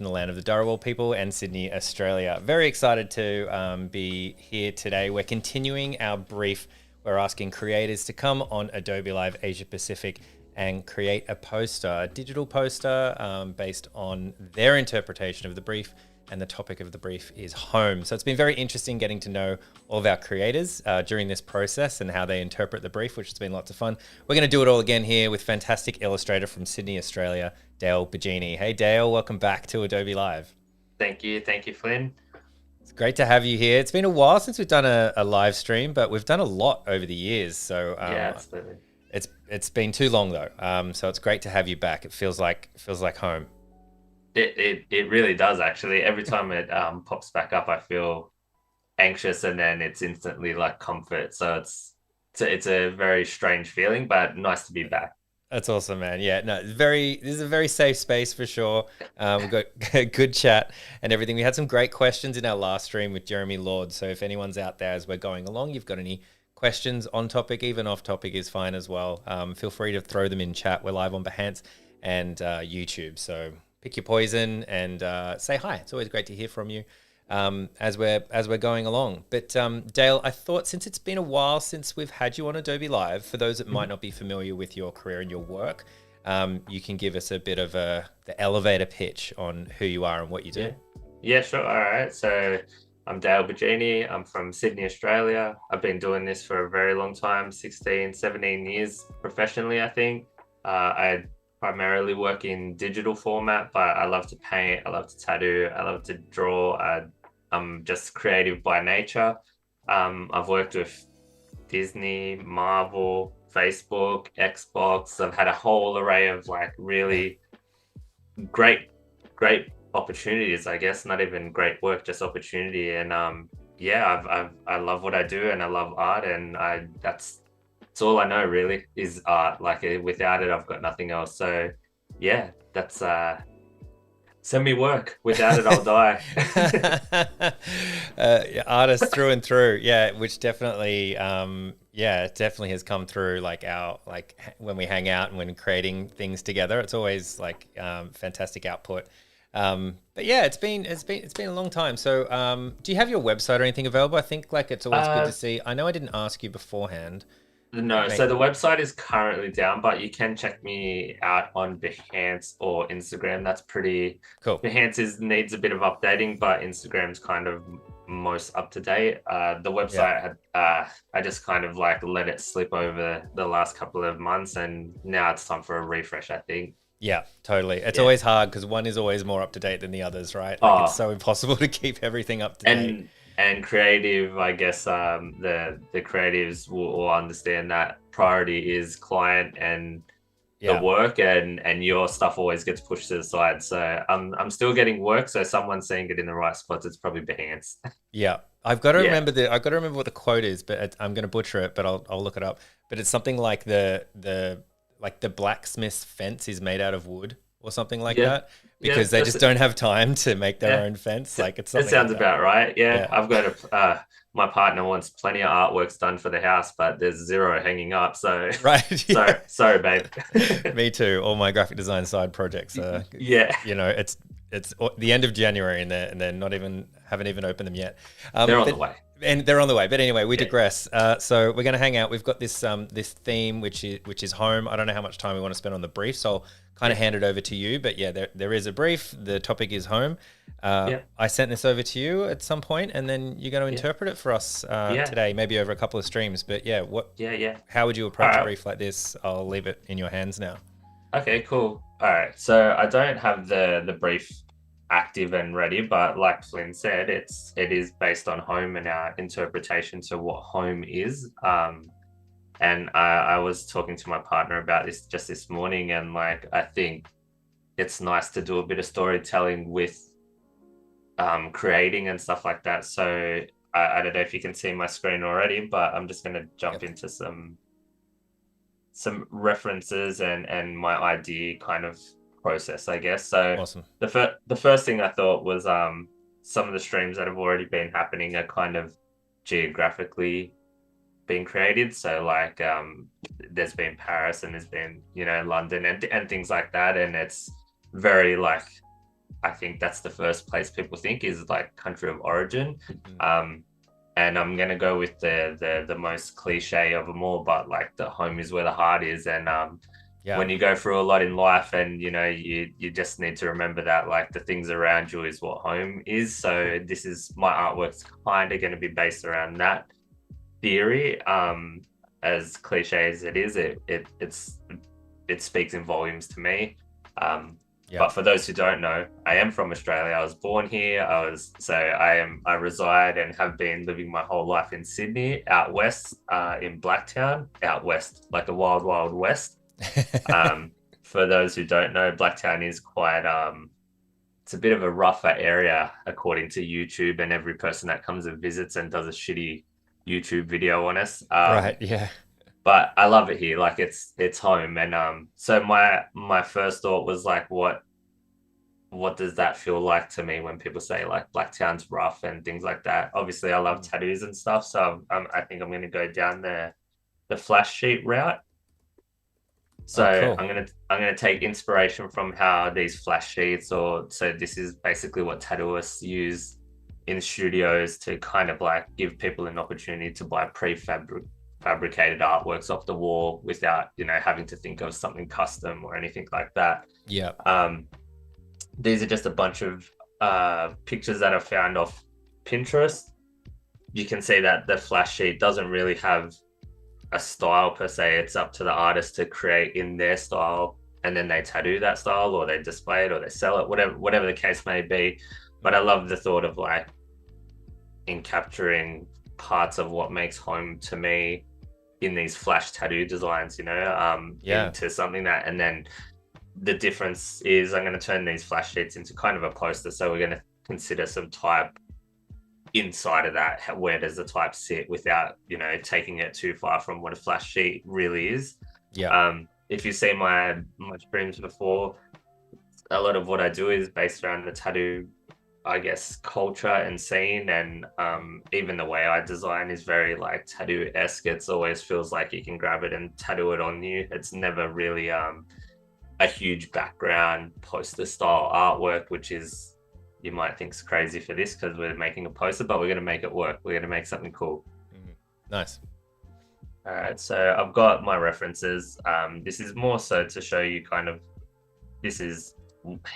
in the land of the Dharawal people and Sydney, Australia. Very excited to be here today. We're continuing our brief. We're asking creators to come on Adobe Live Asia Pacific and create a poster, a digital poster based on their interpretation of the brief. And the topic of the brief is home. So it's been very interesting getting to know all of our creators during this process and how they interpret the brief, which has been lots of fun. We're going to do it all again here with fantastic illustrator from Sydney, Australia, Dale Bigeni. Hey, Dale, welcome back to Adobe Live. Thank you, Flynn. It's great to have you here. It's been a while since we've done a live stream, but we've done a lot over the years. So Yeah, absolutely. it's been too long though. So it's great to have you back. It feels like home. It really does actually. Every time it pops back up, I feel anxious, and then it's instantly like comfort. So it's a very strange feeling, but nice to be back. That's awesome, man. Yeah, no, this is a very safe space for sure. We've got a good chat and everything. We had some great questions in our last stream with Jeremy Lord. So if anyone's out there as we're going along, you've got any questions on topic, even off topic is fine as well. Feel free to throw them in chat. We're live on Behance and YouTube. So pick your poison and say hi. It's always great to hear from you as we're going along. But Dale, I thought since it's been a while since we've had you on Adobe Live, for those that might not be familiar with your career and your work, you can give us a bit of the elevator pitch on who you are and what you do. Yeah, sure. All right. So I'm Dale Bigeni. I'm from Sydney, Australia. I've been doing this for a very long time, 16, 17 years professionally, I think. I primarily work in digital format, but I love to paint, I love to tattoo, I love to draw. I'm just creative by nature. I've worked with Disney, Marvel, Facebook, Xbox. I've had a whole array of like really great opportunities, I guess. Not even great work, just opportunity. And I love what I do, and I love art, and that's all I know really is art. Like without it, I've got nothing else. So yeah, that's send me work. Without it, I'll die. Artist through and through. Yeah, which definitely, it definitely has come through. Like when we hang out and when creating things together, it's always like fantastic output. But yeah, it's been a long time. So, do you have your website or anything available? I think like it's always good to see. I know I didn't ask you beforehand. No, so the website is currently down, but you can check me out on Behance or Instagram. That's pretty cool. Behance needs a bit of updating, but Instagram's kind of most up to date. The website I just kind of like let it slip over the last couple of months, and now it's time for a refresh, I think. Yeah, totally. It's always hard because one is always more up to date than the others, right? Like it's so impossible to keep everything up to date. And creative, I guess the creatives will understand that priority is client and the work, and your stuff always gets pushed to the side. So I'm still getting work. So someone's seeing it in the right spots. It's probably Behance. Yeah, I've got to remember what the quote is, but I'm going to butcher it. But I'll look it up. But it's something like the blacksmith's fence is made out of wood or something like that. Because they just don't have time to make their own fence. Like it's something. It sounds like about right. Yeah. I've got my partner wants plenty of artworks done for the house, but there's zero hanging up. So right. Sorry, babe. Me too. All my graphic design side projects are. It's the end of January and they're haven't even opened them yet. They're on the way. And they're on the way. But anyway, we digress. So we're going to hang out. We've got this theme, which is home. I don't know how much time we want to spend on the brief, so I'll kind of hand it over to you. But yeah, there is a brief. The topic is home. I sent this over to you at some point, and then you're going to interpret it for us today, maybe over a couple of streams. But yeah, how would you approach a brief like this? I'll leave it in your hands now. Okay, cool. All right. So I don't have the brief active and ready, but like Flynn said, it is based on home and our interpretation to what home is. And I was talking to my partner about this just this morning, and like I think it's nice to do a bit of storytelling with creating and stuff like that. So I don't know if you can see my screen already, but I'm just going to jump into some references and my idea kind of process, I guess. So awesome. The first thing I thought was some of the streams that have already been happening are kind of geographically being created. So like there's been Paris and there's been London and things like that, and it's very like I think that's the first place people think is like country of origin. And I'm gonna go with the most cliche of them all, but like the home is where the heart is. And when you go through a lot in life, and you just need to remember that like the things around you is what home is. So this is my artwork's kind of going to be based around that theory. As cliche as it is, it speaks in volumes to me. But for those who don't know, I am from Australia. I was born here. I reside and have been living my whole life in Sydney, out west, in Blacktown, out west, like the wild, wild west. For those who don't know, Blacktown is quite, it's a bit of a rougher area according to YouTube, and every person that comes and visits and does a shitty YouTube video on us. Right. Yeah. But I love it here. Like it's home. And so my first thought was like, what does that feel like to me when people say like Blacktown's rough and things like that? Obviously, I love tattoos and stuff, so I think I'm going to go down the flash sheet route. So cool. I'm gonna take inspiration from how these flash sheets, so this is basically what tattooists use in studios to kind of like give people an opportunity to buy fabricated artworks off the wall without having to think of something custom or anything like that. Yeah. These are just a bunch of pictures that I found off Pinterest. You can see that the flash sheet doesn't really have a style per se. It's up to the artist to create in their style, and then they tattoo that style, or they display it, or they sell it, whatever the case may be. But I love the thought of like in capturing parts of what makes home to me in these flash tattoo designs, into something that, and then the difference is I'm going to turn these flash sheets into kind of a poster. So we're going to consider some type inside of that. Where does the type sit without taking it too far from what a flash sheet really is? If you see my streams before, a lot of what I do is based around the tattoo, I guess, culture and scene, and even the way I design is very like tattoo-esque. It's always feels like you can grab it and tattoo it on you. It's never really a huge background poster style artwork, which is, you might think is crazy for this because we're making a poster, but we're going to make it work. We're going to make something cool. Nice. All right, so I've got my references. This is more so to show you kind of, this is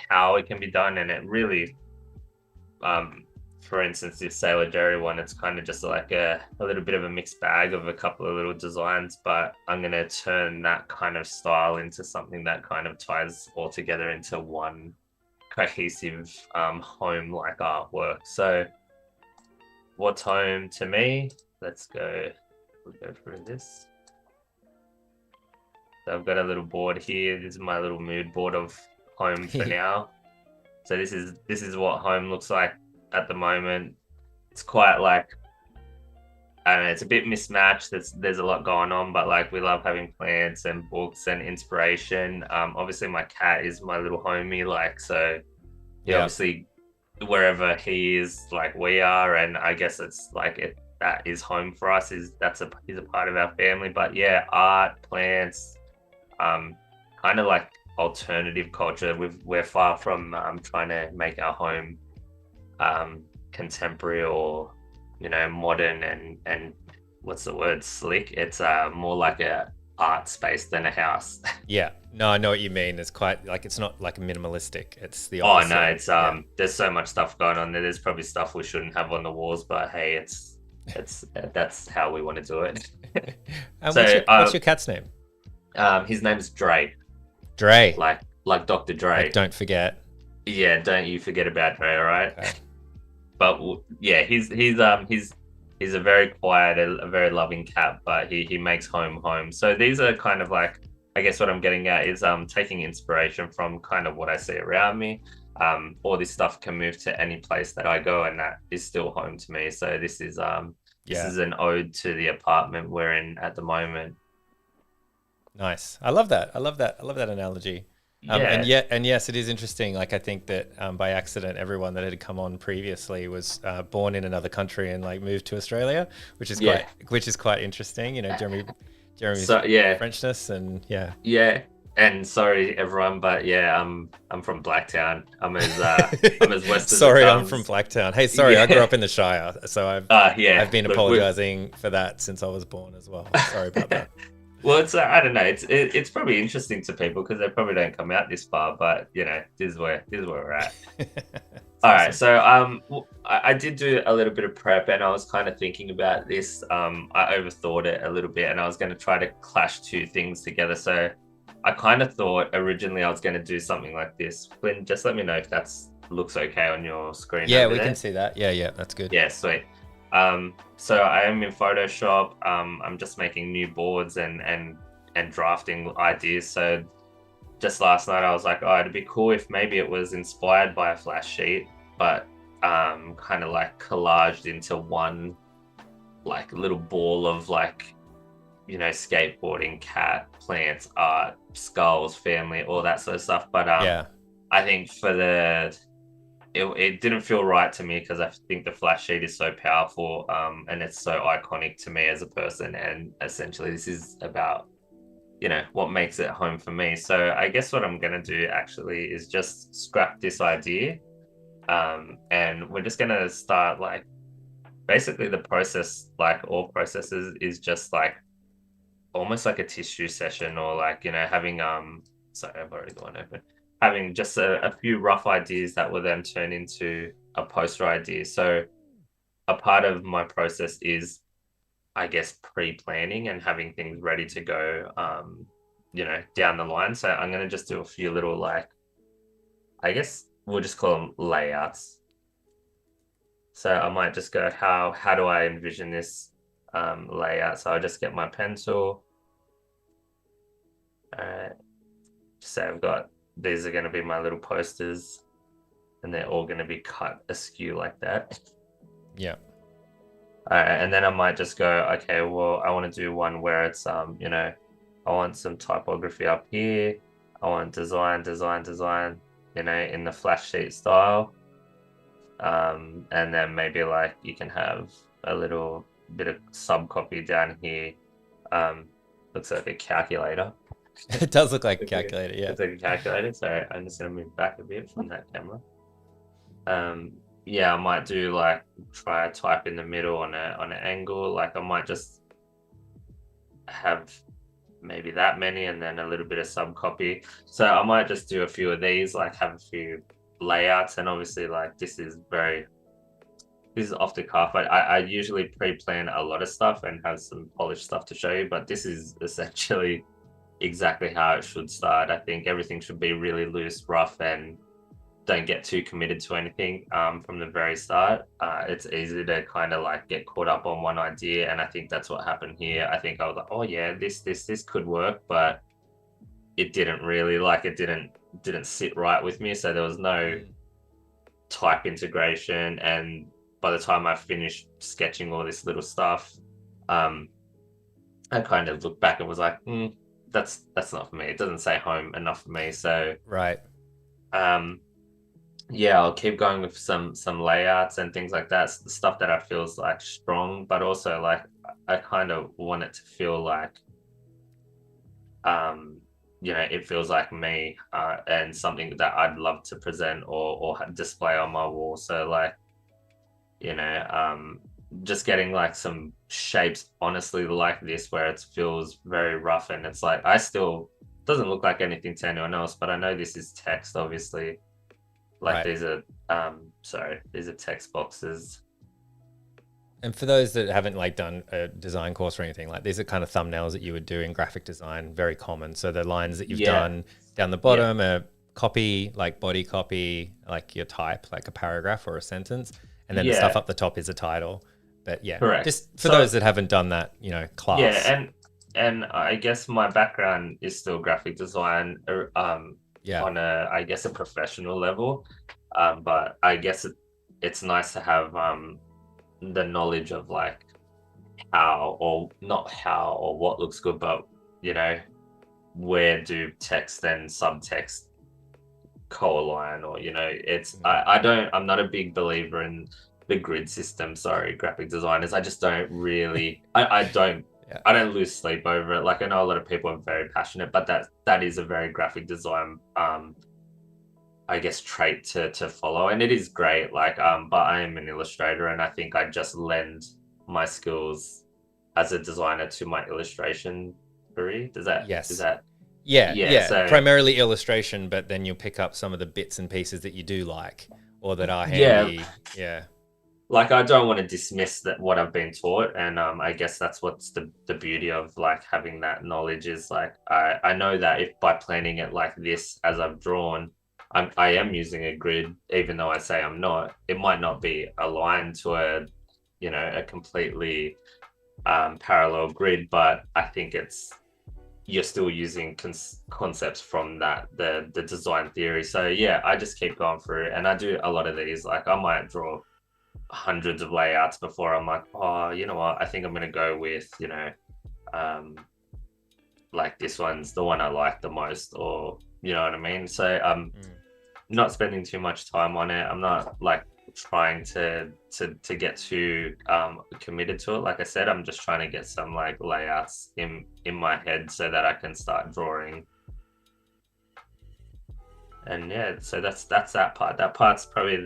how it can be done. And it really, for instance, this Sailor Jerry one, it's kind of just like a little bit of a mixed bag of a couple of little designs, but I'm going to turn that kind of style into something that kind of ties all together into one cohesive home-like artwork. So what's home to me? We'll go through this. So I've got a little board here. This is my little mood board of home for now. So this is what home looks like at the moment. It's quite like, I don't know, it's a bit mismatched. There's a lot going on, but like we love having plants and books and inspiration. Obviously my cat is my little homie, like, so obviously wherever he is, like we are, and I guess it's like that is home for us. He's a part of our family. But yeah, art, plants, kind of like alternative culture. We're far from trying to make our home contemporary or modern and what's the word, slick. It's more like a art space than a house. Yeah, no, I know what you mean. It's quite like, it's not like minimalistic, it's the opposite. Oh no, it's there's so much stuff going on there. There's probably stuff we shouldn't have on the walls, but hey, it's that's how we want to do it. And so, what's your cat's name? His name's Dre. Dre, like Dr. Dre. Like, don't forget. Yeah, don't you forget about Dre, all right? Okay. But yeah, he's a very quiet, a very loving cat, but he makes home. So these are kind of like, I guess what I'm getting at is taking inspiration from kind of what I see around me. All this stuff can move to any place that I go, and that is still home to me. So this is an ode to the apartment we're in at the moment. Nice. I love that analogy. And yes, it is interesting. Like, I think that by accident, everyone that had come on previously was born in another country and like moved to Australia, which is quite interesting. Jeremy's Frenchness and yeah. And sorry everyone, but yeah, I'm from Blacktown. I'm as west as it Sorry, I'm from comes. Blacktown. Hey, sorry, I grew Yeah. up in the Shire, so I've Yeah. been Look, we apologizing for that since I was born as well. Sorry about that. well, it's I don't know. It's probably interesting to people because they probably don't come out this far, but you know, this is where we're at. It's All right, awesome. so I did do a little bit of prep, and I was kind of thinking about this. I overthought it a little bit, and I was going to try to clash two things together. So I kind of thought originally I was going to do something like this. Flynn, just let me know if that's looks okay on your screen Yeah, over we can there. see that. Yeah, yeah, that's good. Yeah, sweet. So I am in Photoshop. I'm just making new boards and drafting ideas. So just last night I was like, oh, it'd be cool if maybe it was inspired by a flash sheet, but kind of like collaged into one like little ball of like, you know, skateboarding, cat, plants, art, skulls, family, all that sort of stuff. But Yeah, I think for it didn't feel right to me because I think the flash sheet is so powerful, and it's so iconic to me as a person. And essentially, this is about, you know, what makes it home for me. So I guess what I'm gonna do actually is just scrap this idea, and we're just gonna start like basically the process, like all processes, is just like almost like a tissue session, or like, you know, having sorry, I've already gone open, having just a few rough ideas that will then turn into a poster idea. So a part of my process is, I guess, pre-planning and having things ready to go, you know, down the line. So I'm going to just do a few little, like, I guess we'll just call them layouts. So I might just go, how do I envision this layout? So I'll just get my pencil. All right. So I've got, these are going to be my little posters, and they're all going to be cut askew like that. yeah, All right, and then I might just go, okay, well, I want to do one where it's, you know, I want some typography up here. I want design, you know, in the flash sheet style. And then maybe like you can have a little bit of sub copy down here. Um, looks like a calculator. it does look like a Looks like calculator. Yeah, looks like a calculator. So I'm just gonna move back a bit from that camera. Yeah, I might do like try a type in the middle on an angle. Like I might just have maybe that many and then a little bit of sub copy. So I might just do a few of these, like have a few layouts, and obviously like this is off the cuff. I usually pre-plan a lot of stuff and have some polished stuff to show you, but this is essentially exactly how it should start. I think everything should be really loose, rough, and don't get too committed to anything from the very start. It's easy to kind of like get caught up on one idea, and I think that's what happened here. I think I was like, oh yeah, this could work, but it didn't really, like, it didn't sit right with me. So there was no type integration, and by the time I finished sketching all this little stuff, um, I kind of looked back and was like, that's not for me. It doesn't say home enough for me. So right. um, yeah, I'll keep going with some layouts and things like that. The stuff that I feel is like strong, but also like I kind of want it to feel like, um, you know, it feels like me, and something that I'd love to present or display on my wall. So like, you know, just getting like some shapes honestly like this where it feels very rough, and it's like I still doesn't look like anything to anyone else, but I know this is text, obviously. Like Right. these are sorry, these are text boxes. And for those that haven't like done a design course or anything, like these are kind of thumbnails that you would do in graphic design, very common. So the lines that you've Yeah, done down the yeah, bottom are copy, like body copy, like your type, like a paragraph or a sentence, and then the stuff yeah, up the top is a title. But yeah, correct. just for So those that haven't done that, you know, yeah, class. and I guess my background is still graphic design, Yeah. on a, I guess, a professional level. But I guess it's nice to have the knowledge of like how, or not how or what looks good, but you know, where do text and subtext co-align, or you know, it's I'm not a big believer in the grid system. Sorry, graphic designers, I just don't really, I don't Yeah. I don't lose sleep over it. Like I know a lot of people are very passionate, but that is a very graphic design I guess trait to follow, and it is great. Like but I am an illustrator, and I think I just lend my skills as a designer to my illustration career. Does that is Yes. that Yeah, yeah? yeah. So Primarily illustration, but then you'll pick up some of the bits and pieces that you do like or that are yeah, handy. Yeah. like I don't want to dismiss that what I've been taught, and I guess that's what's the beauty of like having that knowledge is like I know that if by planning it like this as I've drawn, I am using a grid, even though I say I'm not. It might not be aligned to a a completely parallel grid, but I think it's you're still using concepts from that the design theory. So yeah, I just keep going through, and I do a lot of these. Like I might draw hundreds of layouts before I'm like, oh, you know what? I think I'm gonna go with, um, like this one's the one I like the most, or you know what I mean. So I'm not spending too much time on it. I'm not like trying to get too committed to it. Like I said, I'm just trying to get some like layouts in my head so that I can start drawing. And yeah, so that's that part. That part's probably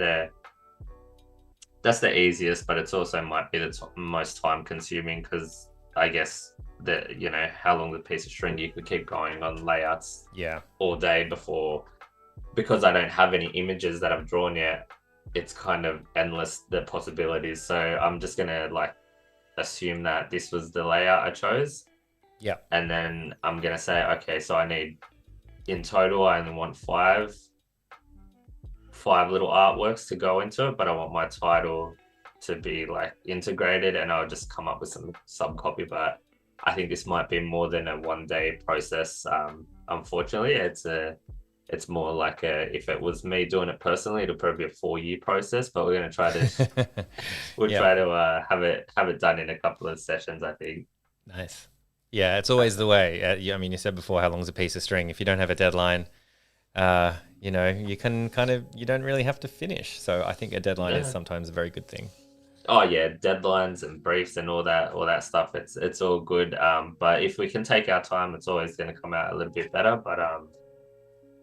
that's the easiest, but it's also might be the most time consuming because I guess that how long the piece of string you could keep going on layouts Yeah. all day before because I don't have any images that I've drawn yet. It's kind of endless the possibilities. So I'm just gonna like assume that this was the layout I chose. Yeah. And then I'm gonna say, okay, so I need in total I only want five little artworks to go into it, but I want my title to be like integrated and I'll just come up with some sub copy. But I think this might be more than a 1 day process. Unfortunately, it's more like if it was me doing it personally, it'll probably be a 4 year process, but we're going to try to we'll Yeah. try to have it done in a couple of sessions, I think. Nice. Yeah, it's always the way. I mean, you said before, how long's a piece of string? If you don't have a deadline, you can you don't really have to finish. So I think a deadline is Yeah. sometimes a very good thing. Oh yeah, deadlines and briefs and all that stuff. It's all good. But if we can take our time, it's always going to come out a little bit better. But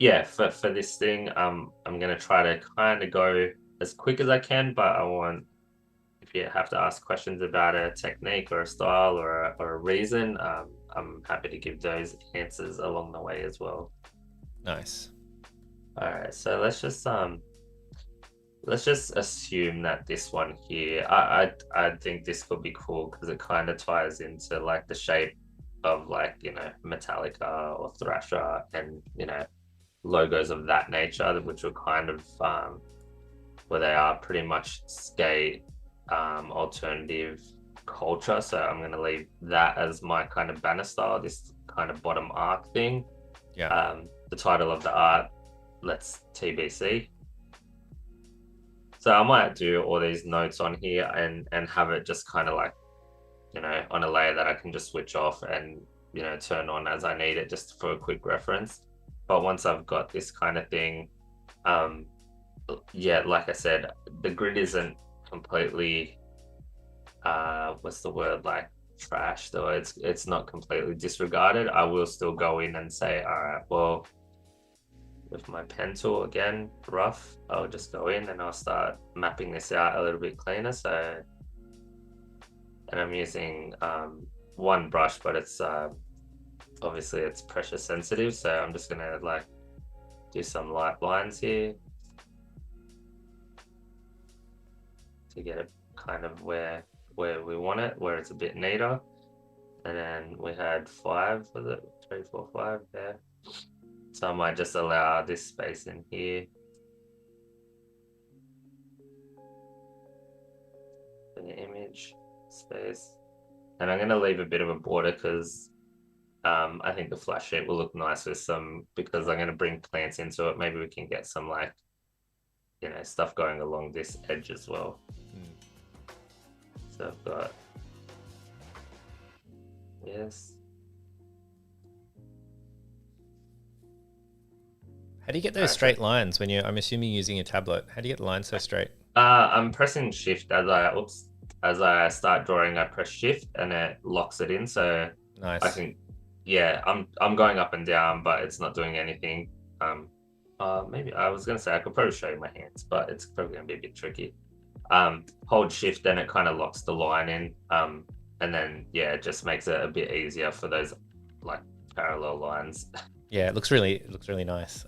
yeah, for this thing, I'm going to try to kind of go as quick as I can. But I want if you have to ask questions about a technique or a style or a reason, I'm happy to give those answers along the way as well. Nice. All right, so let's just assume that this one here, I think this could be cool because it kind of ties into like the shape of like Metallica or Thrasher and logos of that nature, which are kind of where they are pretty much skate alternative culture. So I'm going to leave that as my kind of banner style, this kind of bottom arc thing. Yeah. The title of the art, let's TBC. So I might do all these notes on here and have it just kind of like on a layer that I can just switch off and turn on as I need it, just for a quick reference. But once I've got this kind of thing, yeah, like I said, the grid isn't completely what's the word, like trashed, or it's not completely disregarded. I will still go in and say, all right, well, with my pen tool again, rough, I'll just go in and I'll start mapping this out a little bit cleaner. So, and I'm using one brush, but it's obviously it's pressure sensitive, so I'm just gonna like do some light lines here to get it kind of where we want it, where it's a bit neater. And then we had 5, was it 3, 4, 5 there? So I might just allow this space in here for the image space. And I'm going to leave a bit of a border because I think the flash sheet will look nice with some, because I'm going to bring plants into it. Maybe we can get some like, stuff going along this edge as well. So I've got, yes. How do you get those straight lines when I'm assuming using a tablet? How do you get the lines so straight? I'm pressing shift as I start drawing, I press shift and it locks it in. So I Nice. can, yeah, I'm going up and down, but it's not doing anything. Maybe I was gonna say I could probably show you my hands, but it's probably gonna be a bit tricky. Hold shift and it kind of locks the line in. And then yeah, it just makes it a bit easier for those like parallel lines. Yeah, it looks really nice.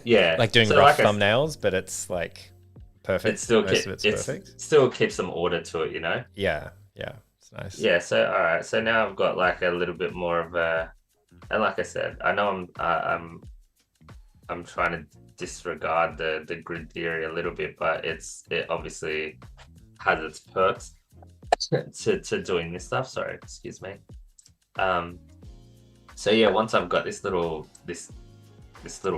Yeah. Like doing So rough like I, thumbnails, but it's like it perfect. still Most of it's it's perfect. still keeps some order to it, you know. Yeah, yeah, it's nice. Yeah. So all right. So now I've got like a little bit more of a, and like I said, I know I'm trying to disregard the grid theory a little bit, but it obviously has its perks to doing this stuff. Sorry, excuse me. Um, so yeah, once I've got this little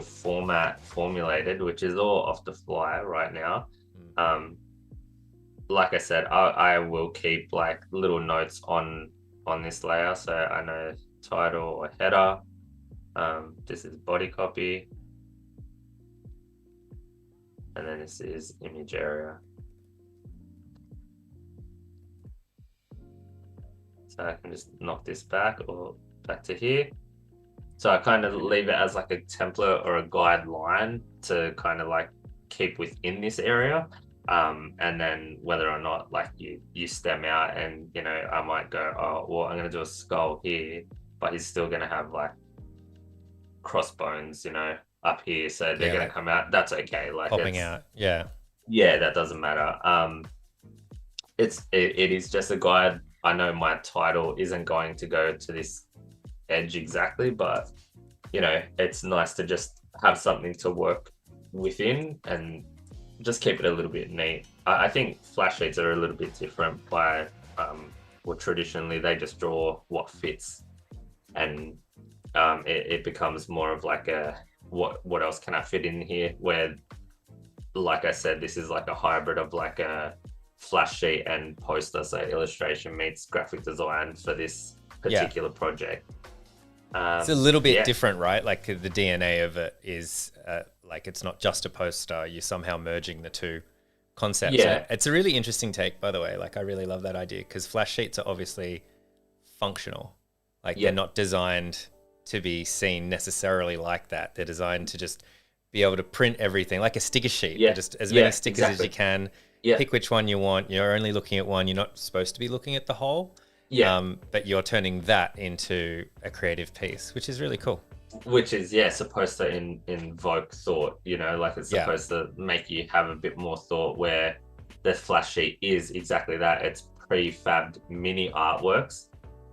format formulated, which is all off the fly right now. Mm. Like I said, I will keep like little notes on this layer, so I know title or header. This is body copy, and then this is image area. So I can just knock this back or back to here. So I kind of leave it as like a template or a guideline to kind of like keep within this area. And then whether or not like you stem out and you know I might go, oh well, I'm gonna do a skull here, but he's still gonna have like crossbones, you know, up here, so they're Yeah, gonna like come out. That's okay. Like popping it's out. Yeah, yeah, that doesn't matter. It is just a guide. I know my title isn't going to go to this edge exactly, but you know, it's nice to just have something to work within and just keep it a little bit neat. I think flash sheets are a little bit different by, well, traditionally they just draw what fits, and it becomes more of like a what else can I fit in here? Where, like I said, this is like a hybrid of like a flash sheet and poster, so illustration meets graphic design for this yeah. particular project. It's a little bit Yeah, different, right? Like the DNA of it is like it's not just a poster. You're somehow merging the two concepts. And yeah, it's a really interesting take, by the way. Like I really love that idea because flash sheets are obviously functional. Like they're yeah, not designed to be seen necessarily like that. They're designed to just be able to print everything like a sticker sheet. They're yeah, just as many yeah, stickers as you exactly. can. Yeah, Pick which one you want. You're only looking at one. You're not supposed to be looking at the whole. yeah. But you're turning that into a creative piece, which is really cool. Which is yeah supposed to invoke thought. You know, like it's Yeah, supposed to make you have a bit more thought. Where the flash sheet is exactly that. It's prefabbed mini artworks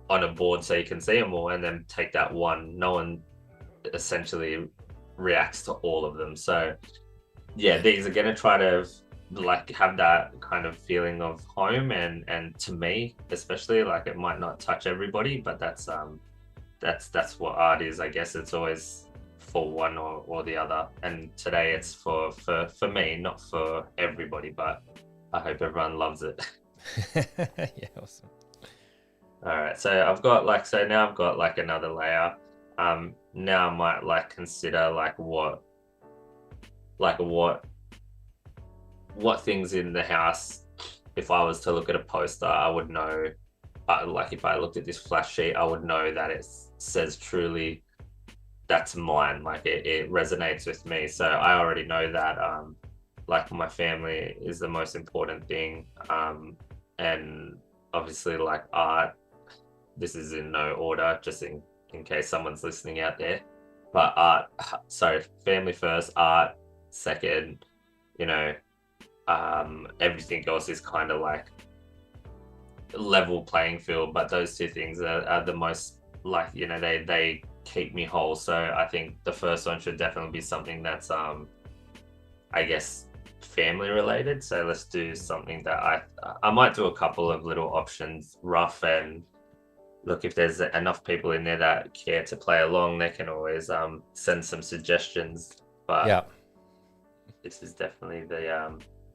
on a board, so you can see them all, and then take that one. No one essentially reacts to all of them. So yeah, these are going to try to like have that kind of feeling of home, and to me especially, like it might not touch everybody, but that's what art is. I guess it's always for one or the other, and today it's for me, not for everybody, but I hope everyone loves it. yeah, awesome. All right, so I've got like, so now I've got like another layer. Now I might like consider like like what things in the house, if I was to look at a poster, I would know, like if I looked at this flash sheet, I would know that it says truly that's mine. Like it resonates with me. So I already know that like my family is the most important thing. And obviously like art, this is in no order, just in case someone's listening out there. But art, so family first, art second, you know, everything else is kind of like level playing field, but those two things are the most, like, you know, they keep me whole. So I think the first one should definitely be something that's I guess family related. So let's do something that I might do a couple of little options, rough, and look, if there's enough people in there that care to play along, they can always send some suggestions. But Yeah, this is definitely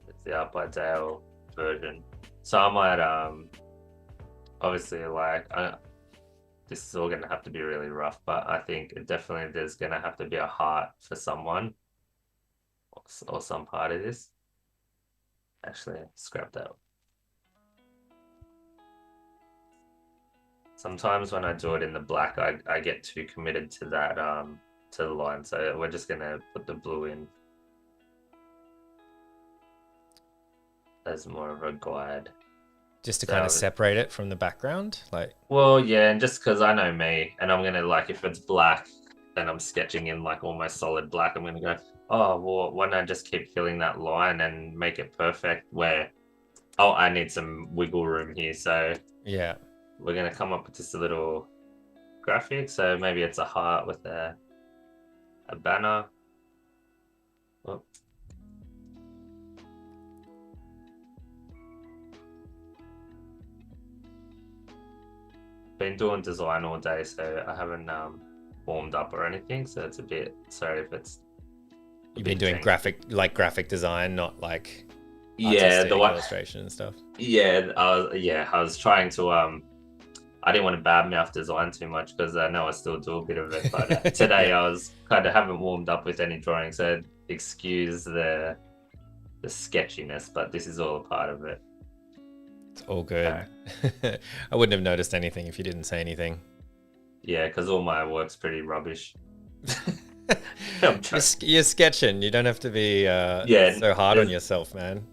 it's the Art by Dale version. So I might obviously like this is all gonna have to be really rough, but I think definitely there's gonna have to be a heart for someone, or some part of this. Actually, scrap that. Sometimes when I do it in the black, I get too committed to that to the line. So we're just gonna put the blue in as more of a guide. Just to kind of So separate it from the background, like. well, yeah, and just because I know me, and I'm gonna like if it's black, then I'm sketching in like almost solid black. I'm gonna go, oh well, why don't I just keep filling that line and make it perfect? Where oh, I need some wiggle room here, so Yeah. we're gonna come up with just a little graphic. So maybe it's a heart with a banner. Oh, been doing design all day, so I haven't warmed up or anything. So it's a bit sorry if it's a You've been bit doing janky. graphic design, not like Yeah, the artistic one. illustration and stuff. I was trying to I didn't want to badmouth design too much because I know I still do a bit of it. But today Yeah, I was kind of haven't warmed up with any drawing, so excuse the sketchiness. But this is all a part of it. it's all good. Uh, I wouldn't have noticed anything if you didn't say anything. yeah, because all my work's pretty rubbish. I'm trying. You're sketching. You don't have to be Yeah, so hard on there's. yourself, man.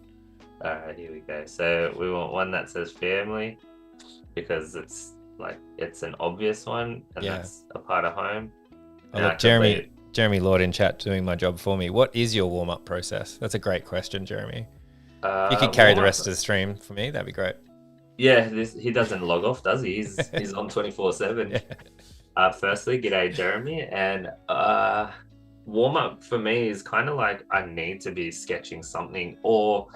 All right, here we go. So we want one that says family because it's like it's an obvious one, and Yeah. that's a part of home. Oh, And I look, can leave. Jeremy Lord in chat doing my job for me. What is your warm up process? That's a great question, Jeremy. If you could carry Warm the up. rest of the stream for me, that'd be great. Yeah, he doesn't log off, does he? He's on 24/7. Yeah. Firstly, g'day Jeremy, and warm up for me is kind of like I need to be sketching something or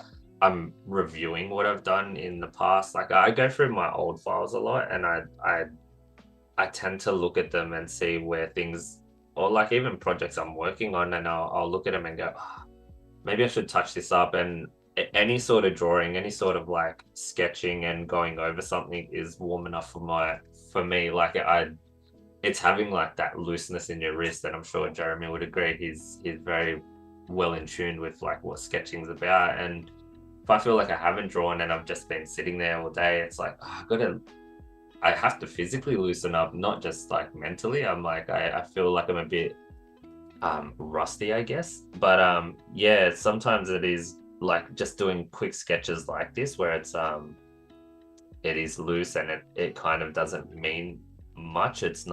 I'm reviewing what I've done in the past. Like I go through my old files a lot, and I tend to look at them and see where things or like even projects I'm working on, and I'll look at them and go, "Ah, maybe I should touch this up." And any sort of drawing, any sort of like sketching and going over something is warm enough for me. Like it's having like that looseness in your wrist, and I'm sure Jeremy would agree. He's very well in tune with like what sketching's about. And if I feel like I haven't drawn and I've just been sitting there all day, it's like I have to physically loosen up, not just like mentally. I'm like I feel like I'm a bit rusty, I guess. But yeah, sometimes it is like just doing quick sketches like this where it is loose and it kind of doesn't mean much. It's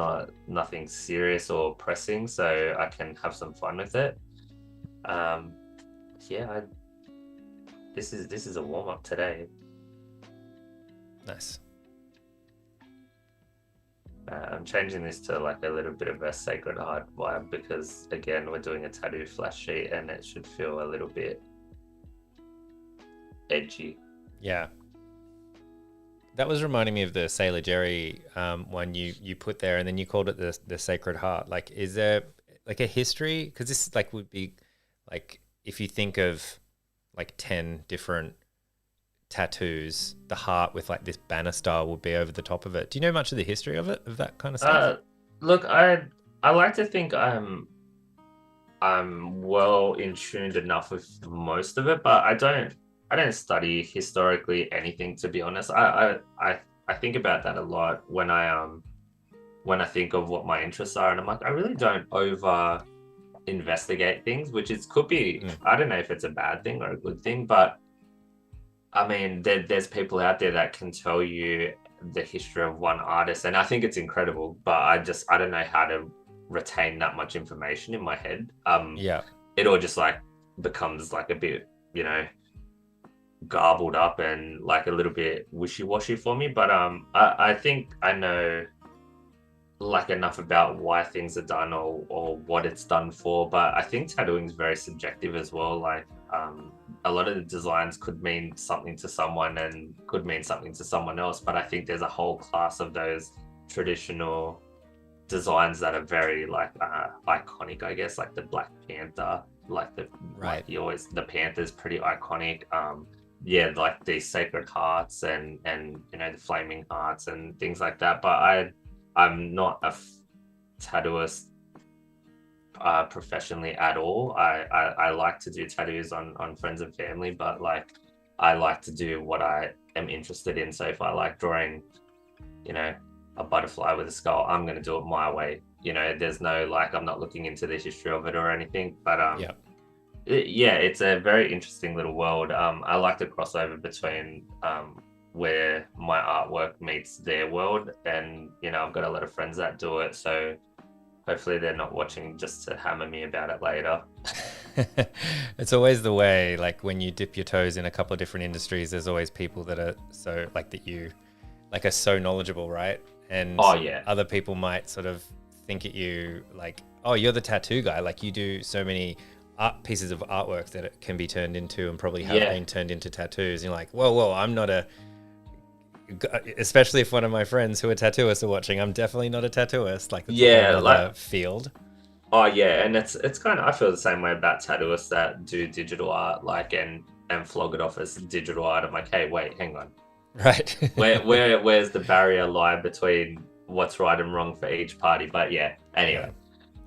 nothing serious or pressing, so I can have some fun with it. um yeah, this is a warm-up today. Nice. I'm changing this to like a little bit of a Sacred Heart vibe because again we're doing a tattoo flash sheet and it should feel a little bit edgy. Yeah. That was reminding me of the Sailor Jerry one you put there, and then you called it the Sacred Heart. Like, is there like a history? Because this like would be like if you think of like 10 different tattoos, the heart with like this banner style would be over the top of it. Do you know much of the history of it, of that kind of stuff? Look, I like to think I'm well in tuned enough with most of it, but I don't study historically anything, to be honest. I think about that a lot when I think of what my interests are, and I'm like I really don't over investigate things, which is could be I don't know if it's a bad thing or a good thing, but I mean there's people out there that can tell you the history of one artist, and I think it's incredible, but I don't know how to retain that much information in my head. Yeah. It all just like becomes like a bit, garbled up and like a little bit wishy-washy for me. But I think I know like enough about why things are done or what it's done for. But I think tattooing is very subjective as well. Like a lot of the designs could mean something to someone and could mean something to someone else. But I think there's a whole class of those traditional designs that are very like iconic, I guess, like the Black Panther, like Right. the Panther's pretty iconic. Yeah, like these Sacred Hearts and the Flaming Hearts and things like that. But I'm not a tattooist professionally at all. I like to do tattoos on friends and family, but like I like to do what I am interested in. So if I like drawing, you know, a butterfly with a skull, I'm going to do it my way. You know, there's no like, I'm not looking into the history of it or anything. But Yeah. yeah, it's a very interesting little world. I like the crossover between where my artwork meets their world, and you know, I've got a lot of friends that do it, so hopefully they're not watching just to hammer me about it later. It's always the way, like when you dip your toes in a couple of different industries, there's always people that are so like that you like are so knowledgeable, right? And Oh yeah, other people might sort of think at you like, oh, you're the tattoo guy. Like you do so many art pieces of artwork that it can be turned into and probably have yeah, been turned into tattoos. And you're like, whoa, I'm not a, especially if one of my friends who are tattooists are watching, I'm definitely not a tattooist. Like it's a whole yeah. other Like, field. oh yeah, and it's kind of, I feel the same way about tattooists that do digital art, like and flog it off as digital art. I'm like, hey, wait, hang on. Right. Where's the barrier lie between what's right and wrong for each party? But yeah, anyway.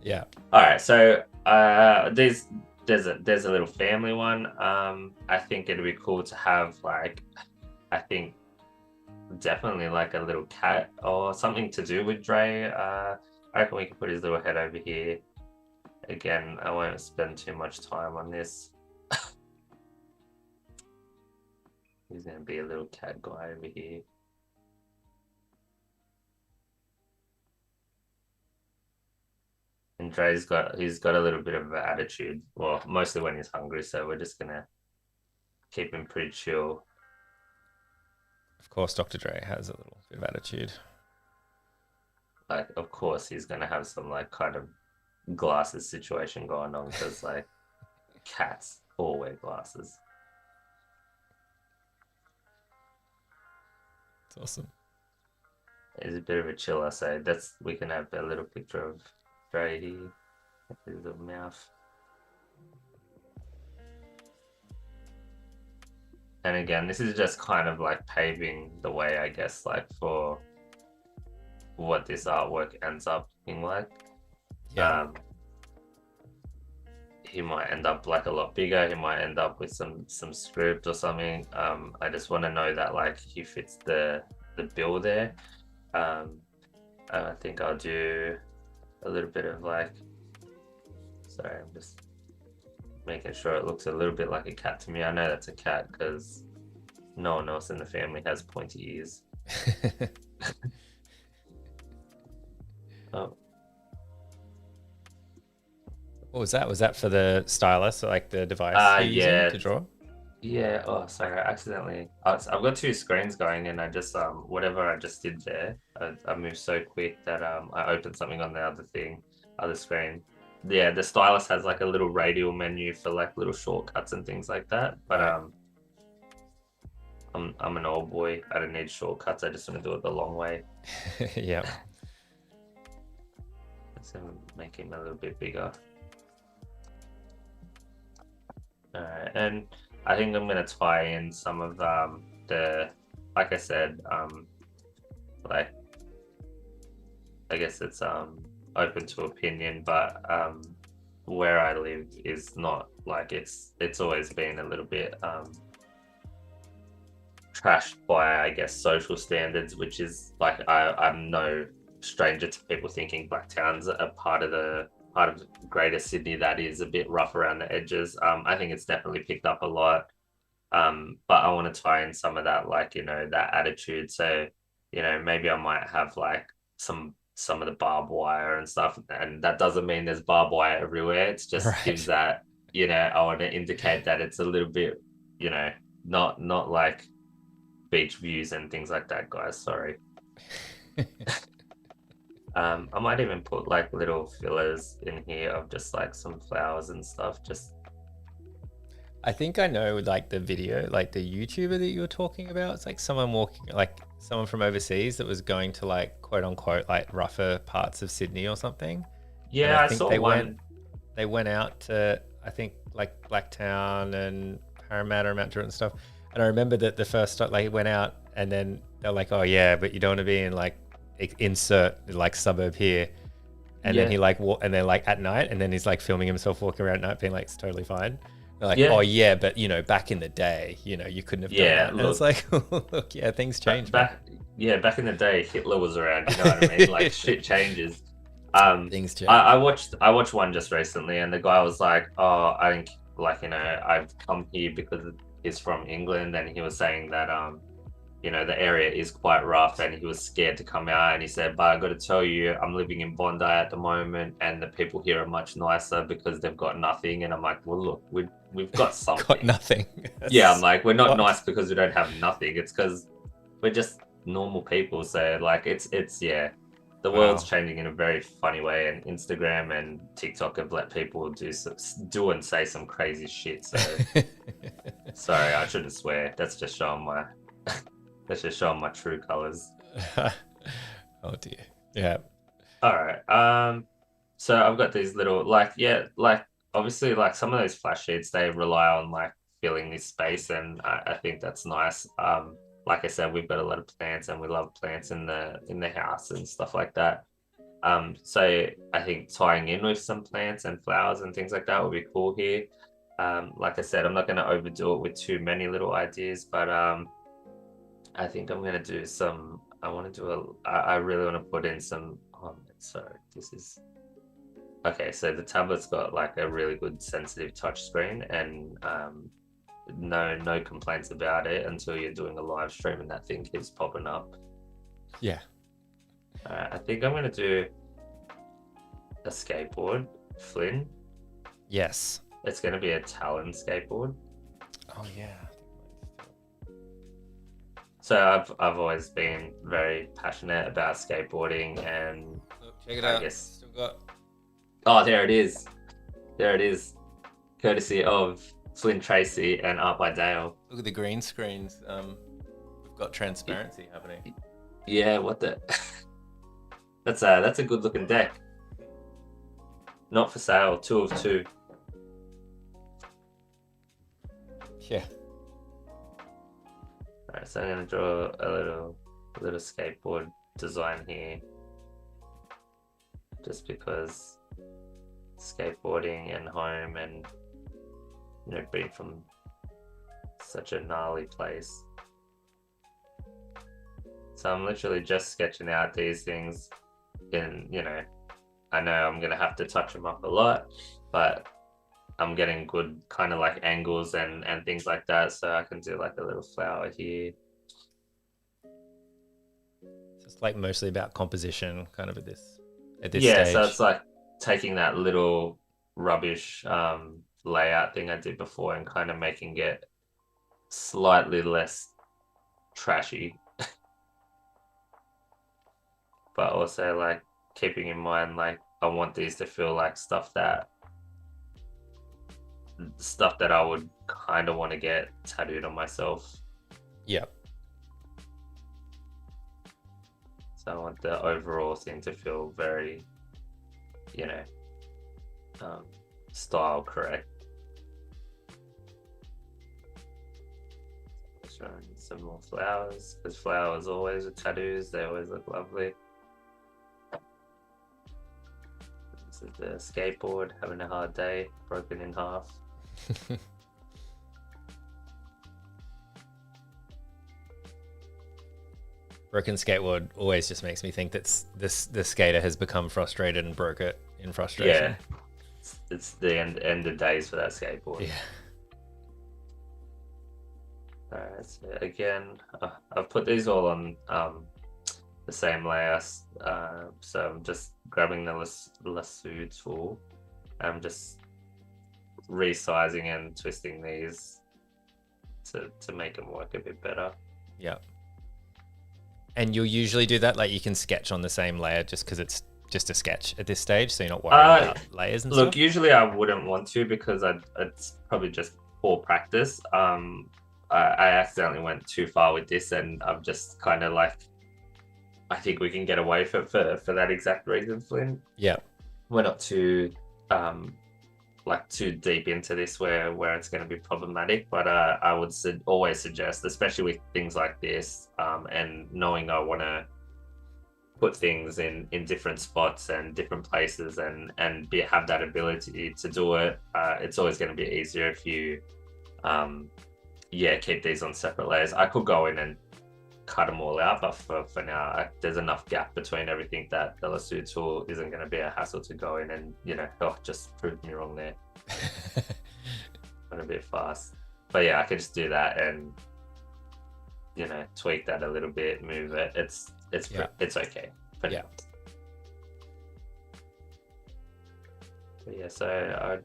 Yeah. All right, so there's a little family one. I think it'd be cool to have like, I think definitely like a little cat or something to do with Dre. I reckon we can put his little head over here. Again, I won't spend too much time on this. He's gonna be a little cat guy over here. And he's got a little bit of an attitude. Well, mostly when he's hungry, so we're just gonna keep him pretty chill. Of course, Dr. Dre has a little bit of attitude. Like, of course, he's gonna have some like kind of glasses situation going on because like cats all wear glasses. It's awesome. He's a bit of a chiller, so we can have a little picture of Dre here. His little mouth. And again, this is just kind of like paving the way, I guess, like for what this artwork ends up being like. Yeah. He might end up like a lot bigger. He might end up with some script or something. I just want to know that like he fits the bill there. I think I'll do a little bit of like. Sorry, I'm just making sure it looks a little bit like a cat to me. I know that's a cat because no one else in the family has pointy ears. Oh. What was that? Was that for the stylus, like the device you're using to draw? Yeah. Oh, sorry. I accidentally. I've got two screens going, and I just whatever I just did there, I moved so quick that I opened something on the other screen. Yeah, the stylus has like a little radial menu for like little shortcuts and things like that. But I'm an old boy. I don't need shortcuts. I just want to do it the long way. Yeah. Let's make him a little bit bigger. Alright, and I think I'm gonna tie in some of the, like I said, like I guess it's open to opinion, but where I live is not like it's always been a little bit trashed by, I guess, social standards, which is like I'm no stranger to people thinking Blacktown's a part of Greater Sydney that is a bit rough around the edges. I think it's definitely picked up a lot. But I want to tie in some of that, like, you know, that attitude. So, you know, maybe I might have like some of the barbed wire and stuff, and that doesn't mean there's barbed wire everywhere. It's just Right. gives that, you know, I want to indicate that it's a little bit, you know, not like beach views and things like that, guys. Sorry. I might even put like little fillers in here of just like some flowers and stuff. Just I think I know like the video, like the YouTuber that you were talking about. It's like someone walking, like someone from overseas that was going to like quote unquote like rougher parts of Sydney or something. yeah, And I I think saw one. they went out to, I think like Blacktown and Parramatta and Mount Druitt and stuff. And I remember that the first stop, like he went out and then they're like, oh yeah, but you don't want to be in like insert like suburb here. And then he like and then like at night, and then he's like filming himself walking around at night being like, it's totally fine. They're like, oh yeah, but you know, back in the day, you know, you couldn't have done that. And it's like, look, yeah, things change. yeah, back in the day, Hitler was around. You know what I mean? Like shit changes. Things change. I watched one just recently, and the guy was like, "Oh, I think like I've come here because he's from England," and he was saying that the area is quite rough, and he was scared to come out. And he said, "But I got to tell you, I'm living in Bondi at the moment, and the people here are much nicer because they've got nothing." And I'm like, "Well, look, we've got something." Got nothing. Yeah, I'm like, we're not What? nice because we don't have nothing. It's because we're just normal people. So like, it's yeah, the world's Wow. changing in a very funny way, and Instagram and TikTok have let people do and say some crazy shit. So sorry, I shouldn't swear. That's just showing my true colors. Oh dear. Yeah. All right. So I've got these little like obviously like some of those flash sheets they rely on like filling this space, and I think that's nice. Like I said, we've got a lot of plants, and we love plants in the house and stuff like that. So I think tying in with some plants and flowers and things like that would be cool here. Like I said, I'm not going to overdo it with too many little ideas, but I think I'm going to do some. I really want to put in some. Oh, sorry, this is okay. So the tablet's got like a really good sensitive touch screen, and no complaints about it until you're doing a live stream and that thing keeps popping up. Yeah. I think I'm going to do a skateboard, Flynn. Yes. It's going to be a Talon skateboard. Oh yeah. So I've always been very passionate about skateboarding, and Look, check it I out. guess. Still got. Oh, there it is. There it is. Courtesy of Flyn Tracy and art by Dale. Look at the green screens. We've got transparency happening. Yeah, what the? That's a good looking deck. Not for sale. 2 of 2. Yeah. Alright, so I'm gonna draw a little skateboard design here, just because skateboarding and home, and being from such a gnarly place. So I'm literally just sketching out these things, and I know I'm gonna have to touch them up a lot, but I'm getting good kind of like angles and things like that, so I can do like a little flower here. It's like mostly about composition, kind of at this Yeah, stage. so it's like taking that little rubbish layout thing I did before and kind of making it slightly less trashy, but also like keeping in mind like I want these to feel like stuff that I would kind of want to get tattooed on myself. Yep. So I want the overall thing to feel very, style correct. Showing some more flowers, because flowers always with tattoos, they always look lovely. This is the skateboard having a hard day, broken in half. Broken skateboard always just makes me think that the skater has become frustrated and broke it in frustration. Yeah, it's the end of days for that skateboard. Yeah. Alright, so again, I've put these all on the same layer, so I'm just grabbing the lasso tool. I'm just resizing and twisting these to make them work a bit better. Yeah. And you'll usually do that, like you can sketch on the same layer just because it's just a sketch at this stage, so you're not worried about layers and Look, stuff? usually I wouldn't want to, because it's probably just poor practice. I accidentally went too far with this, and I'm just kind of like, I think we can get away for that exact reason, Flynn. Yeah. We're not too too deep into this where it's going to be problematic, but I would always suggest, especially with things like this, and knowing I want to put things in different spots and different places, and have that ability to do it. It's always going to be easier if you keep these on separate layers. I could go in and cut them all out, but for now, there's enough gap between everything that the lasso tool isn't going to be a hassle to go in and, oh, just proved me wrong there. Went a bit fast. But yeah, I can just do that and, tweak that a little bit, move it. It's okay for now. But yeah, so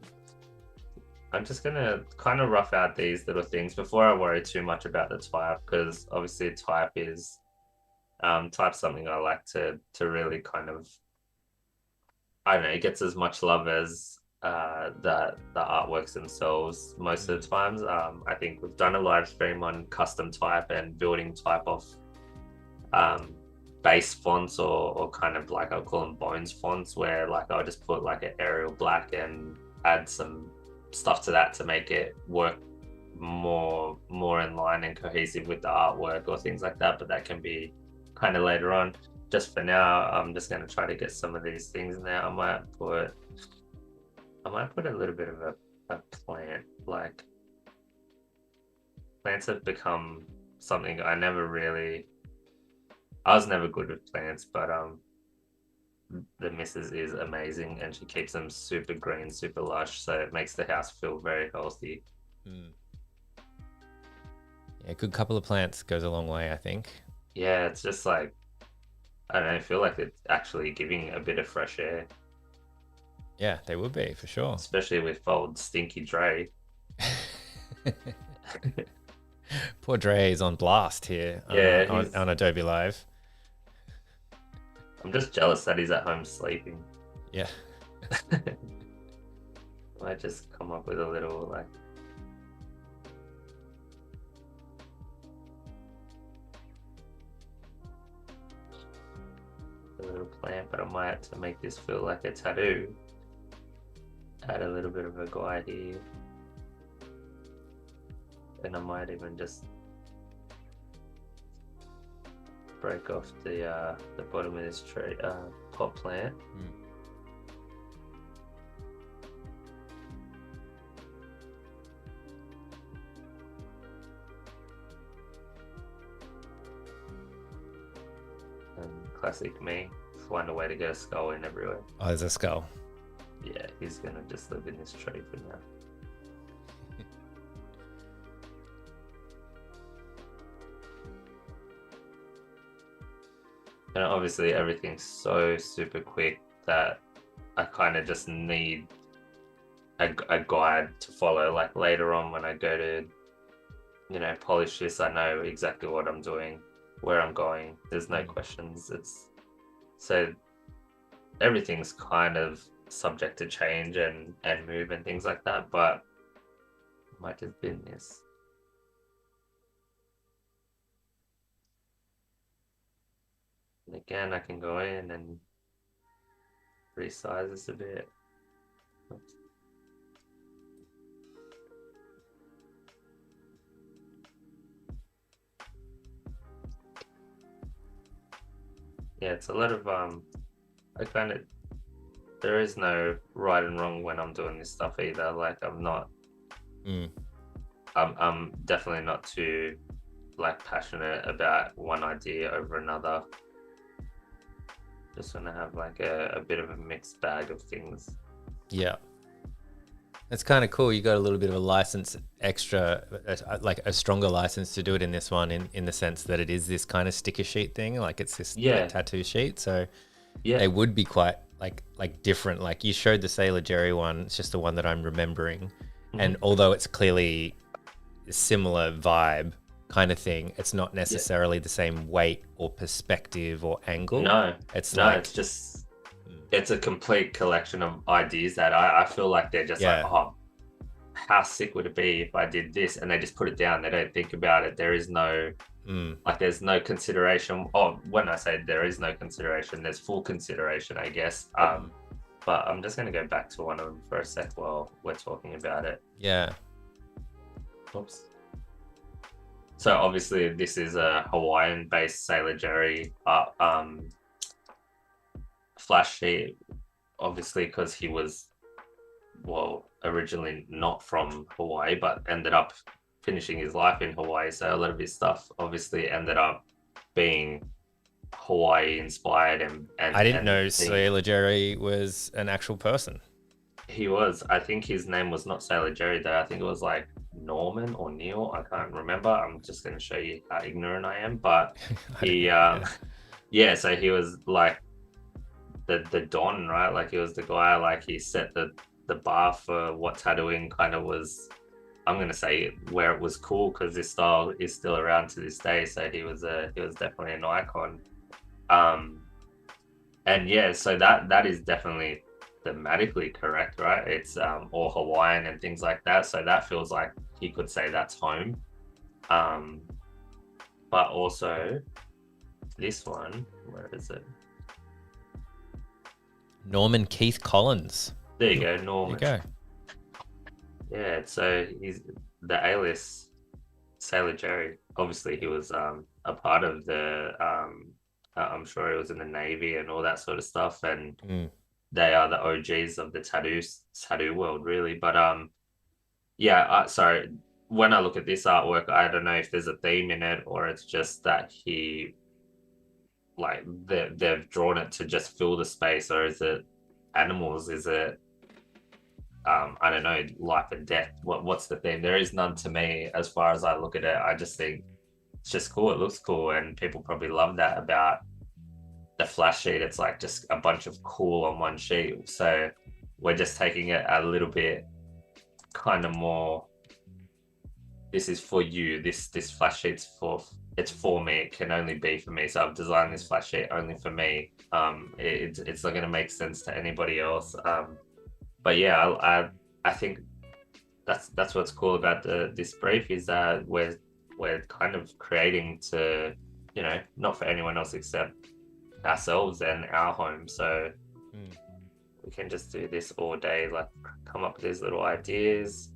I'm just gonna kind of rough out these little things before I worry too much about the type, because obviously type is something I like to really kind of, I don't know, it gets as much love as the artworks themselves most of the times. I think we've done a live stream on custom type and building type of base fonts or kind of like, I'll call them bones fonts, where like I'll just put like an Arial black and add some stuff to that to make it work more in line and cohesive with the artwork or things like that. But that can be kind of later on. Just for now, I'm just going to try to get some of these things in there. I might put a little bit of a plant. Like, plants have become something I was never good with plants, but the missus is amazing and she keeps them super green, super lush, so it makes the house feel very healthy. Yeah, a good couple of plants goes a long way, I think. Yeah, it's just like, I don't know, I feel like it's actually giving a bit of fresh air. Yeah, they would be, for sure. Especially with old stinky Dre. Poor Dre is on blast here on Adobe Live. I'm just jealous that he's at home sleeping. Yeah. I might just come up with a little like, a little plant, but I might have to make this feel like a tattoo. Add a little bit of a guy here. And I might even just break off the bottom of this tree pot plant. And classic me, find a way to get a skull in everywhere. Oh, there's a skull. Yeah, he's gonna just live in this tree for now. And obviously everything's so super quick that I kind of just need a guide to follow. Like later on when I go to, polish this, I know exactly what I'm doing, where I'm going. There's no questions. So everything's kind of subject to change and move and things like that, but it might have been this. And again, I can go in and resize this a bit. Oops. Yeah, it's a lot of there is no right and wrong when I'm doing this stuff either. Like I'm definitely not too like passionate about one idea over another. Just want to have like a bit of a mixed bag of things. Yeah. It's kind of cool. You got a little bit of a license extra, like a stronger license to do it in this one in the sense that it is this kind of sticker sheet thing. Like it's this tattoo sheet. So they would be quite like different. Like you showed the Sailor Jerry one. It's just the one that I'm remembering. And although it's clearly a similar vibe kind of thing, it's not necessarily the same weight or perspective or angle. No, it's just, it's a complete collection of ideas that I feel like they're just like, oh, how sick would it be if I did this? And they just put it down. They don't think about it. There is no, there's no consideration. Oh, when I say there is no consideration, there's full consideration, I guess. But I'm just going to go back to one of them for a sec while we're talking about it. Yeah. Oops. So obviously this is a Hawaiian-based Sailor Jerry flash sheet, obviously because he was, originally not from Hawaii, but ended up finishing his life in Hawaii. So a lot of his stuff obviously ended up being Hawaii inspired I didn't and know Sailor Jerry was an actual person. he was. I think his name was not Sailor Jerry though. I think it was like Norman or Neil. I can't remember. I'm just going to show you how ignorant I am. But I don't he, know. yeah. So he was like the Don, right? Like he was the guy. Like he set the bar for what tattooing kind of was. I'm gonna say where it was cool because this style is still around to this day. So he was definitely an icon. Um, and yeah, so that is definitely thematically correct, right? It's or Hawaiian and things like that. So that feels like he could say that's home. Um, but also this one, where is it? Norman Keith Collins. There you go, There Norman. you go. Yeah, so he's the alias Sailor Jerry. Obviously, he was a part of the I'm sure he was in the Navy and all that sort of stuff, and they are the OGs of the tattoo world, really. But yeah, sorry. When I look at this artwork, I don't know if there's a theme in it or it's just that he like they've drawn it to just fill the space, or is it animals? Is it I don't know, life and death? What's the theme? There is none to me as far as I look at it. I just think it's just cool. It looks cool, and people probably love that about the flash sheet. It's like just a bunch of cool on one sheet. So we're just taking it a little bit kind of more. This is for you. This flash sheet's it's for me. It can only be for me. So I've designed this flash sheet only for me. It's not going to make sense to anybody else. But yeah, I think that's what's cool about this brief is that we're kind of creating to, you know, not for anyone else except ourselves and our home. So we can just do this all day, like come up with these little ideas,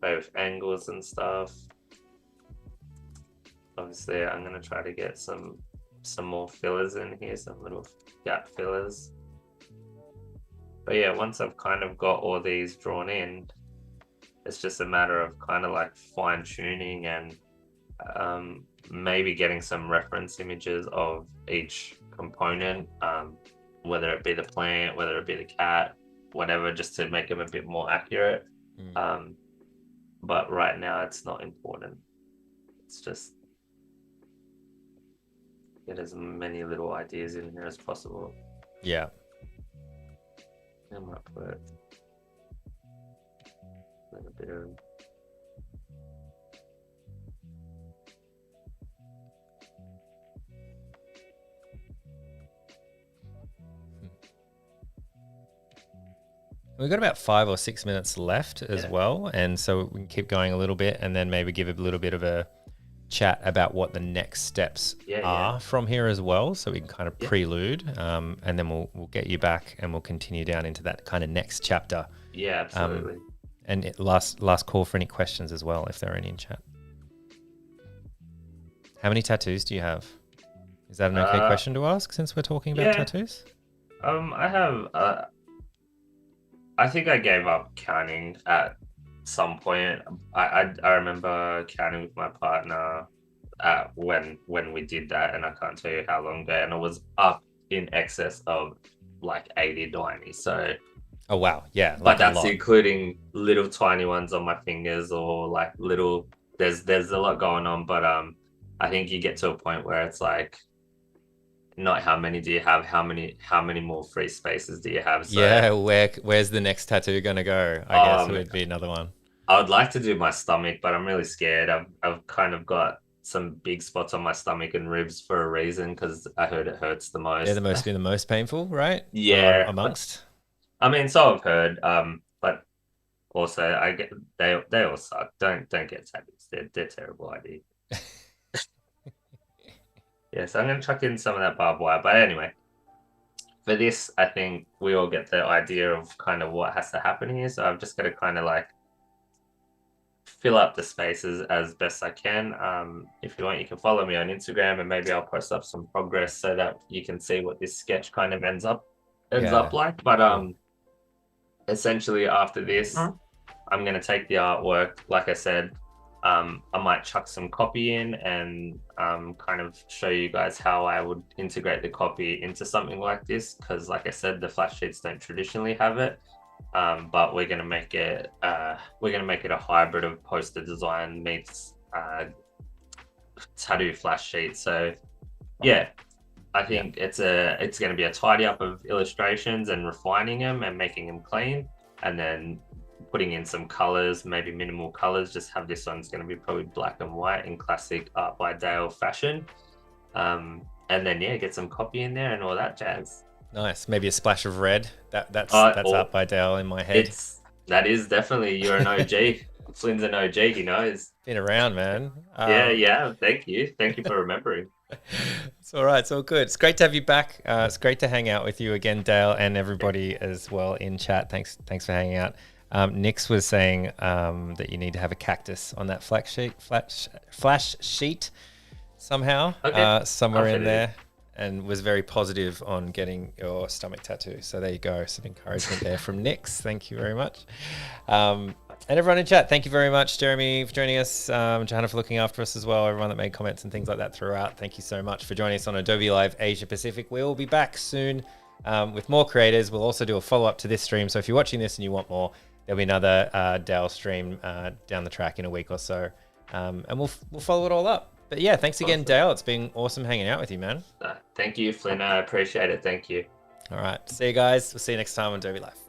play with angles and stuff. Obviously, I'm gonna try to get some more fillers in here, some little gap fillers. But yeah, once I've kind of got all these drawn in, it's just a matter of kind of like fine tuning and maybe getting some reference images of each component, whether it be the plant, whether it be the cat, whatever, just to make them a bit more accurate. But right now it's not important. It's just get as many little ideas in here as possible. Yeah. I might put a little bit of We've got about 5 or 6 minutes left as well. And so we can keep going a little bit and then maybe give a little bit of a chat about what the next steps are from here as well. So we can kind of prelude and then we'll get you back and we'll continue down into that kind of next chapter. Yeah, absolutely. And last call for any questions as well, if there are any in chat. How many tattoos do you have? Is that an okay question to ask since we're talking about tattoos? I have I think I gave up counting at some point. I remember counting with my partner when we did that, and I can't tell you how long ago, and it was up in excess of like 80, 90. So oh wow, yeah. But that's including little tiny ones on my fingers or like little. There's a lot going on, but I think you get to a point where it's like, not how many do you have, how many more free spaces do you have? So, yeah, where's the next tattoo gonna go? I guess it would be another one. I would like to do my stomach, but I'm really scared. I've kind of got some big spots on my stomach and ribs for a reason, because I heard it hurts the most. They're the most painful, right? Yeah, amongst. I mean, so I've heard. But also I get they all suck. Don't get tattoos. They're terrible idea. Yeah, so I'm going to chuck in some of that barbed wire. But anyway, for this, I think we all get the idea of kind of what has to happen here. So I'm just going to kind of like fill up the spaces as best I can. If you want, you can follow me on Instagram and maybe I'll post up some progress so that you can see what this sketch kind of ends up like. But essentially after this, I'm going to take the artwork, like I said, I might chuck some copy in and kind of show you guys how I would integrate the copy into something like this, because like I said, the flash sheets don't traditionally have it. But we're gonna make it a hybrid of poster design meets tattoo flash sheet. So yeah, I think it's going to be a tidy up of illustrations and refining them and making them clean, and then putting in some colors, maybe minimal colors. Just have this one's going to be probably black and white in classic Art by Dale fashion. And then get some copy in there and all that jazz. Nice. Maybe a splash of red. That's Art by Dale in my head. That is definitely, you're an OG. Flyn's an OG, he knows. Been around, man. Yeah. Thank you for remembering. It's all right. It's all good. It's great to have you back. It's great to hang out with you again, Dale, and everybody as well in chat. Thanks for hanging out. Nix was saying that you need to have a cactus on that flash sheet somehow, somewhere in there, and was very positive on getting your stomach tattoo. So there you go. Some encouragement there from Nix. Thank you very much. And everyone in chat, thank you very much, Jeremy, for joining us. Johanna for looking after us as well. Everyone that made comments and things like that throughout. Thank you so much for joining us on Adobe Live Asia Pacific. We'll be back soon with more creators. We'll also do a follow-up to this stream. So if you're watching this and you want more, there'll be another Dale stream down the track in a week or so. And we'll follow it all up. But yeah, thanks again, Dale. It's been awesome hanging out with you, man. Thank you, Flynn. I appreciate it. Thank you. All right. See you guys. We'll see you next time on Adobe Live.